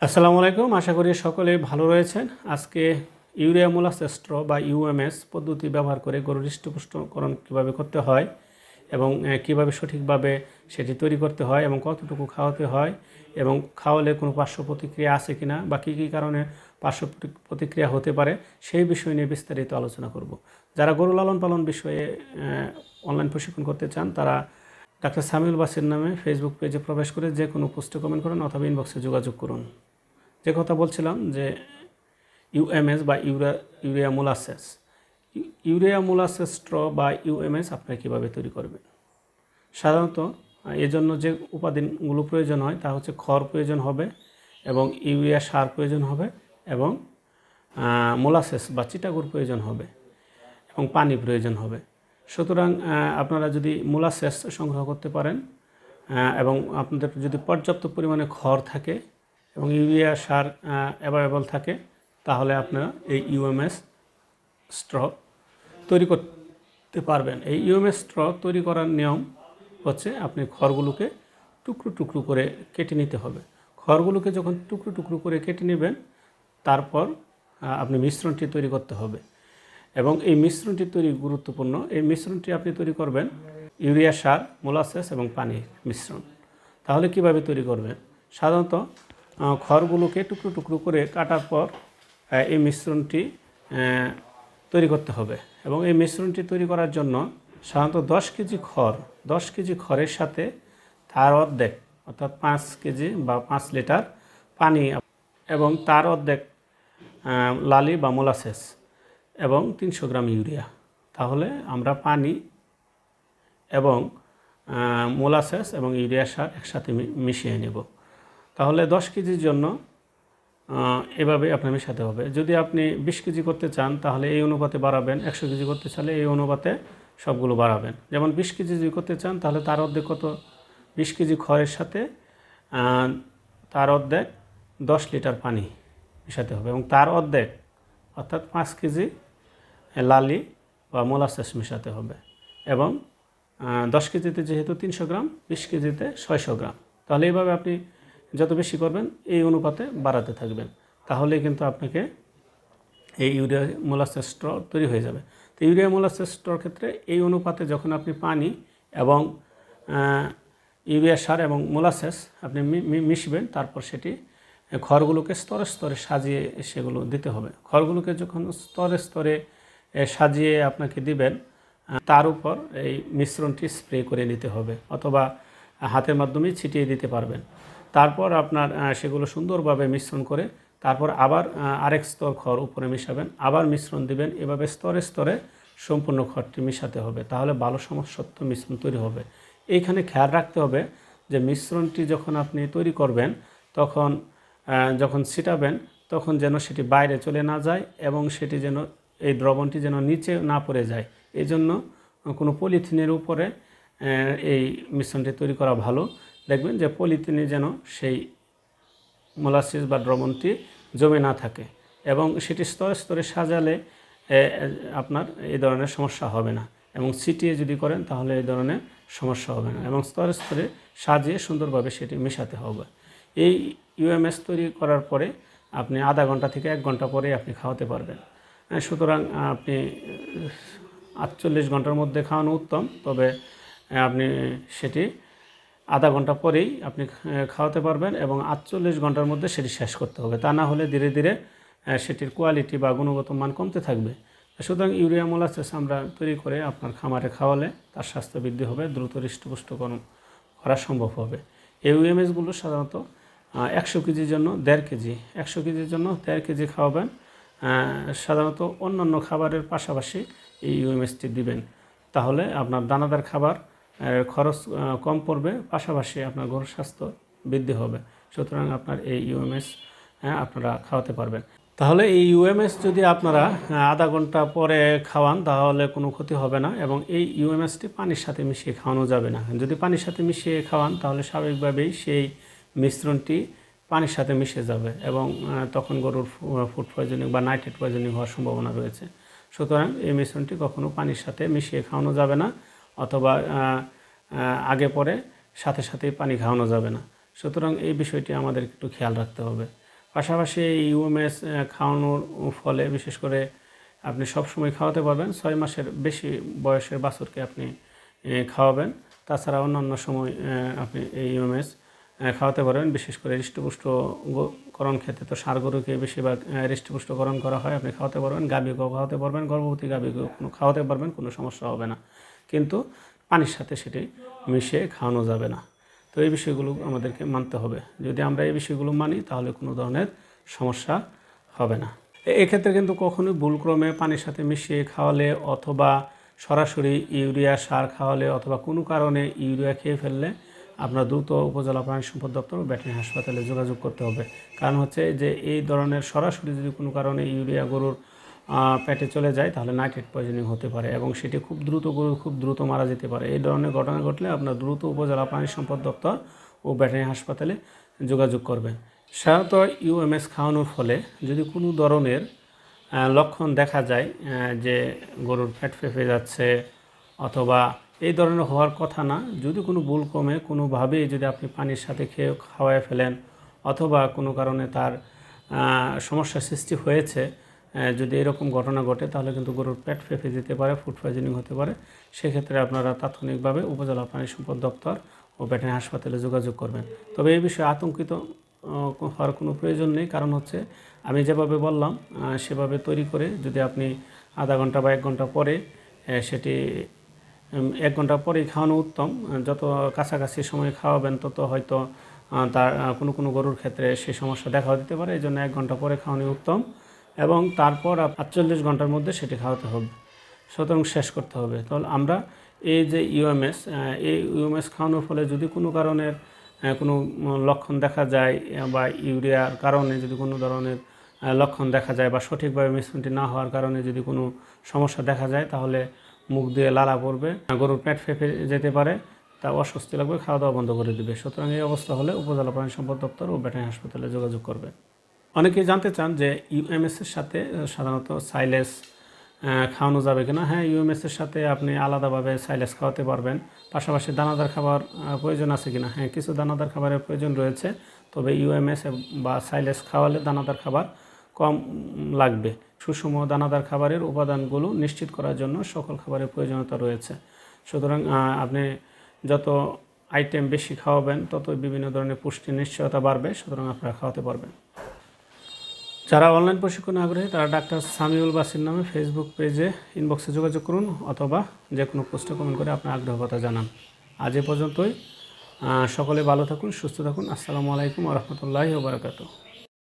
আসসালামু আলাইকুম। আশা করি সকলে ভালো রয়েছেন। আজকে ইউরিয়া মোলাসেস স্ট্র বা ইউএমএস পদ্ধতি ব্যবহার করে গরুর হৃষ্টপুষ্টকরণ কীভাবে করতে হয় এবং কীভাবে সঠিকভাবে সেটি তৈরি করতে হয় এবং কতটুকু খাওয়াতে হয় এবং খাওয়ালে কোনো পার্শ্ব প্রতিক্রিয়া আছে কিনা বা কী কী কারণে পার্শ্ব প্রতিক্রিয়া হতে পারে সেই বিষয় নিয়ে বিস্তারিত আলোচনা করব। যারা গরু লালন পালন বিষয়ে অনলাইন প্রশিক্ষণ করতে চান তারা ডাক্তার সামিউল বাসির নামে ফেসবুক পেজে প্রবেশ করে যে কোনো পোস্টে কমেন্ট করুন অথবা ইনবক্সে যোগাযোগ করুন। যে কথা বলছিলাম যে ইউএমএস বা ইউরিয়া মোলাসেস স্ট্র বা ইউএমএস আপনারা কীভাবে তৈরি করবেন। সাধারণত এর জন্য যে উপাদানগুলো প্রয়োজন হয় তা হচ্ছে খড় প্রয়োজন হবে এবং ইউরিয়া সার প্রয়োজন হবে এবং মোলাসেস বা চিটাগুড় প্রয়োজন হবে এবং পানি প্রয়োজন হবে। সুতরাং আপনারা যদি মোলাসেস সংগ্রহ করতে পারেন এবং আপনাদের যদি পর্যাপ্ত পরিমাণে খড় থাকে এবং ইউরিয়া সার অ্যাভেলেবল থাকে তাহলে আপনারা এই ইউএমএস স্ট্র তৈরি করতে পারবেন। এই ইউএমএস স্ট্র তৈরি করার নিয়ম হচ্ছে আপনি খড়গুলোকে টুকরো টুকরো করে কেটে নিতে হবে। খড়গুলোকে যখন টুকরো টুকরো করে কেটে নেবেন তারপর আপনি মিশ্রণটি তৈরি করতে হবে এবং এই মিশ্রণটি তৈরি গুরুত্বপূর্ণ। এই মিশ্রণটি আপনি তৈরি করবেন ইউরিয়া সার, মোলাসেস এবং পানির মিশ্রণ। তাহলে কিভাবে তৈরি করবেন? সাধারণত খড়গুলোকে টুকরো টুকরো করে কাটার পর এই মিশ্রণটি তৈরি করতে হবে এবং এই মিশ্রণটি তৈরি করার জন্য সাধারণত 10 কেজি খড়ের সাথে তার অর্ধেক অর্থাৎ 5 কেজি বা 5 লিটার পানি এবং তার অর্ধেক লালি বা মোলাসেস এবং 300 গ্রাম ইউরিয়া। তাহলে আমরা পানি এবং মোলাসেস এবং ইউরিয়া সার একসাথে মিশিয়ে নেব। তাহলে 10 কেজির জন্য এভাবে আপনার মেশাতে হবে। যদি আপনি 20 কেজি করতে চান তাহলে এই অনুপাতে বাড়াবেন, 100 কেজি করতে চাইলে এই অনুপাতে সবগুলো বাড়াবেন। যেমন 20 কেজি যদি করতে চান তাহলে তার অর্ধেক কত, 20 কেজি খড়ের সাথে তার অর্ধেক 10 লিটার পানি মেশাতে হবে এবং তার অর্ধেক অর্থাৎ 5 কেজি লালি বা মোলাসেস মেশাতে হবে এবং 10 কেজিতে যেহেতু 300 গ্রাম, 20 কেজিতে 600 গ্রাম। তাহলে এইভাবে আপনি যত বেশি করবেন এই অনুপাতে বাড়াতে থাকবেন, তাহলে কিন্তু আপনাকে এই ইউরিয়া মোলাসেস স্ট্র তৈরি হয়ে যাবে। তো ইউরিয়া মোলাসেস স্ট্রর ক্ষেত্রে এই অনুপাতে যখন আপনি পানি এবং ইউরিয়া সার এবং মোলাসেস আপনি মিশবেন, তারপর সেটি খড়গুলোকে স্তরে স্তরে সাজিয়ে সেগুলো দিতে হবে। খড়গুলোকে যখন স্তরে স্তরে সাজিয়ে আপনাকে দিবেন তার উপর এই মিশ্রণটি স্প্রে করে নিতে হবে অথবা হাতের মাধ্যমে ছিটিয়ে দিতে পারবেন। তারপর আপনার সেগুলো সুন্দরভাবে মিশ্রণ করে তারপর আবার আরেক স্তর খড় উপরে মিশাবেন, আবার মিশ্রণ দিবেন। এভাবে স্তরে স্তরে সম্পূর্ণ খড়টি মিশাতে হবে, তাহলে ভালো সমসত্ব মিশ্রণ তৈরি হবে। এইখানে খেয়াল রাখতে হবে যে মিশ্রণটি যখন আপনি তৈরি করবেন তখন যখন ছিটাবেন তখন যেন সেটি বাইরে চলে না যায় এবং সেটি যেন এই দ্রবণটি যেন নিচে না পড়ে যায়। এই জন্য কোনো পলিথিনের উপরে এই মিশ্রণটি তৈরি করা ভালো। দেখবেন যে পলিথিনে যেন সেই মোলাসিস বা দ্রবণটি জমে না থাকে এবং সেটি স্তরে স্তরে সাজালে আপনার এই ধরনের সমস্যা হবে না এবং ছিটিয়ে যদি করেন তাহলে এই ধরনের সমস্যা হবে না এবং স্তরে স্তরে সাজিয়ে সুন্দরভাবে সেটি মেশাতে হবে। এই ইউএমএস তৈরি করার পরে আপনি আধা ঘন্টা থেকে 1 ঘন্টা পরে আপনি খাওয়াতে পারবেন। সুতরাং আপনি 48 ঘন্টার মধ্যে খাওয়ানো উত্তম, তবে আপনি সেটি আধা ঘন্টা পরেই আপনি খাওয়াতে পারবেন এবং 48 ঘন্টার মধ্যে সেটি শেষ করতে হবে। তা না হলে ধীরে ধীরে সেটির কোয়ালিটি বা গুণগত মান কমতে থাকবে। সুতরাং ইউরিয়া মোলাসেস আমরা তৈরি করে আপনার খামারে খাওয়ালে তার স্বাস্থ্য বৃদ্ধি হবে, দ্রুত হৃষ্টপুষ্টকরণ করা সম্ভব হবে। এই ইউএমএসগুলো সাধারণত 100 কেজির জন্য 1.5 কেজি, 100 কেজির জন্য 1.5 কেজি খাওয়াবেন। সাধারণত অন্যান্য খাবারের পাশাপাশি এই ইউএমএসটি দিবেন, তাহলে আপনার দানাদার খাবার খরচ কম পড়বে, পাশাপাশি আপনার গরুর স্বাস্থ্য বৃদ্ধি হবে। সুতরাং আপনার এই ইউএমএস আপনারা খাওয়াতে পারবেন। তাহলে এই ইউএমএস যদি আপনারা আধা ঘন্টা পরে খাওয়ান তাহলে কোনো ক্ষতি হবে না এবং এই ইউএমএসটি পানির সাথে মিশিয়ে খাওয়ানো যাবে না। যদি পানির সাথে মিশিয়ে খাওয়ান তাহলে স্বাভাবিকভাবেই সেই মিশ্রণটি পানির সাথে মিশে যাবে এবং তখন গরুর ফুড পয়জনিং বা নাইট্রেট পয়জনিং হওয়ার সম্ভাবনা রয়েছে। সুতরাং এই মিশ্রণটি কখনো পানির সাথে মিশিয়ে খাওয়ানো যাবে না অথবা আগে পরে সাথে সাথেই পানি খাওয়ানো যাবে না। সুতরাং এই বিষয়টি আমাদের একটু খেয়াল রাখতে হবে। পাশাপাশি ইউএমএস খাওয়ানোর ফলে বিশেষ করে আপনি সবসময় খাওয়াতে পারবেন। 6 মাসের বেশি বয়সের বাছুরকে আপনি খাওয়াবেন। তাছাড়া অন্যান্য সময় আপনি এই ইউএমএস খাওয়াতে পারবেন। বিশেষ করে হৃষ্টপুষ্টকরণ ক্ষেত্রে তো ষাঁড় গরুকে বেশিরভাগ হৃষ্টপুষ্টকরণ করা হয়, আপনি খাওয়াতে পারবেন। গাভীকেও খাওয়াতে পারবেন, গর্ভবতী গাভীকেও খাওয়াতে পারবেন, কোনো সমস্যা হবে না। কিন্তু পানির সাথে সেটি মিশিয়ে খাওয়ানো যাবে না। তো এই বিষয়গুলো আমাদেরকে মানতে হবে। যদি আমরা এই বিষয়গুলো মানি তাহলে কোনো ধরনের সমস্যা হবে না। এক্ষেত্রে কিন্তু কখনোই ভুলক্রমে পানির সাথে মিশিয়ে খাওয়ালে অথবা সরাসরি ইউরিয়া সার খাওয়ালে অথবা কোনো কারণে ইউরিয়া খেয়ে ফেললে আপনার দ্রুত উপজেলা প্রাণী সম্পদ দপ্তর ও ভেটেরিনারি হাসপাতালে যোগাযোগ করতে হবে। কারণ হচ্ছে যে এই ধরনের সরাসরি যদি কোনো কারণে ইউরিয়া গরুর পেটে চলে যায় তাহলে নাইট্রেট পয়জনিং হতে পারে এবং সেটি গরুর খুব দ্রুত মারা যেতে পারে। এই ধরনের ঘটনা ঘটলে আপনার দ্রুত উপজেলা প্রাণী সম্পদ দপ্তর ও ভেটেরিনারি হাসপাতালে যোগাযোগ করবেন। সাধারণত ইউএমএস খাওয়ানোর ফলে যদি কোনো ধরনের লক্ষণ দেখা যায় যে গরুর পেট ফেঁপে যাচ্ছে অথবা এই ধরনের হওয়ার কথা না, যদি কোনো ভুলক্রমে কোনোভাবেই যদি আপনি পানির সাথে খাওয়ায় ফেলেন অথবা কোনো কারণে তার সমস্যার সৃষ্টি হয়েছে, যদি এরকম ঘটনা ঘটে তাহলে কিন্তু গরুর পেট ফেঁপে যেতে পারে, ফুড পয়জনিং হতে পারে। সেক্ষেত্রে আপনারা তাৎক্ষণিকভাবে উপজেলা প্রাণী সম্পদ দপ্তর ও ভেটেরিনারি হাসপাতালে যোগাযোগ করবেন। তবে এই বিষয়ে আতঙ্কিত হওয়ার কোনো প্রয়োজন নেই। কারণ হচ্ছে আমি যেভাবে বললাম সেভাবে তৈরি করে যদি আপনি আধা ঘন্টা বা 1 ঘন্টা পরে সেটি 1 ঘন্টা পরেই খাওয়ানো উত্তম। যত কাছাকাছি সময় খাওয়াবেন তত হয়তো তার কোনো গরুর ক্ষেত্রে সেই সমস্যা দেখা দিতে পারে। এই জন্য 1 ঘন্টা পরে খাওয়ানো উত্তম এবং তারপর 48 ঘন্টার মধ্যে সেটি খাওয়াতে হবে, সুতরাং শেষ করতে হবে। তাহলে আমরা এই যে এই ইউএমএস খাওয়ানোর ফলে যদি কোনো কারণের কোনো লক্ষণ দেখা যায় বা ইউরিয়ার কারণে যদি কোনো ধরনের লক্ষণ দেখা যায় বা সঠিকভাবে মিশ্রণটি না হওয়ার কারণে যদি কোনো সমস্যা দেখা যায় তাহলে মুখ দিয়ে লালা পড়বে, গরুর পেট ফেঁপে যেতে পারে, তা অস্বস্তি লাগবে, খাওয়া দাওয়া বন্ধ করে দেবে। সুতরাং এই অবস্থা হলে উপজেলা প্রাণী সম্পদ দপ্তর ও ভেটেরিনারি হাসপাতালে যোগাযোগ করবে। অনেকেই জানতে চান যে ইউএমএসের সাথে সাধারণত সাইলেজ খাওয়ানো যাবে কিনা। হ্যাঁ, ইউএমএসের সাথে আপনি আলাদাভাবে সাইলেজ খাওয়াতে পারবেন। পাশাপাশি দানাদার খাবার প্রয়োজন আছে কিনা, হ্যাঁ কিছু দানাদার খাবারের প্রয়োজন রয়েছে। তবে ইউএমএস বা সাইলেজ খাওয়ালে দানাদার খাবার কম লাগবে। সুষম দানাদার খাবারের উপাদানগুলো নিশ্চিত করার জন্য সকল খাবারের প্রয়োজনীয়তা রয়েছে। সুতরাং আপনি যত আইটেম বেশি খাওয়াবেন তত বিভিন্ন ধরনের পুষ্টির নিশ্চয়তা বাড়বে, সুতরাং আপনারা খাওয়াতে পারবেন। যারা অনলাইন প্রশিক্ষণে আগ্রহী তারা ডাক্তার সামিউল বাসির নামে ফেসবুক পেজে ইনবক্সে যোগাযোগ করুন অথবা যে কোনো পোস্টে কমেন্ট করে আপনার আগ্রহ কথা জানান। আজ এ পর্যন্তই। সকলে ভালো থাকুন, সুস্থ থাকুন। আসসালামু আলাইকুম ওয়া রাহমাতুল্লাহি ওয়া বারাকাতুহু।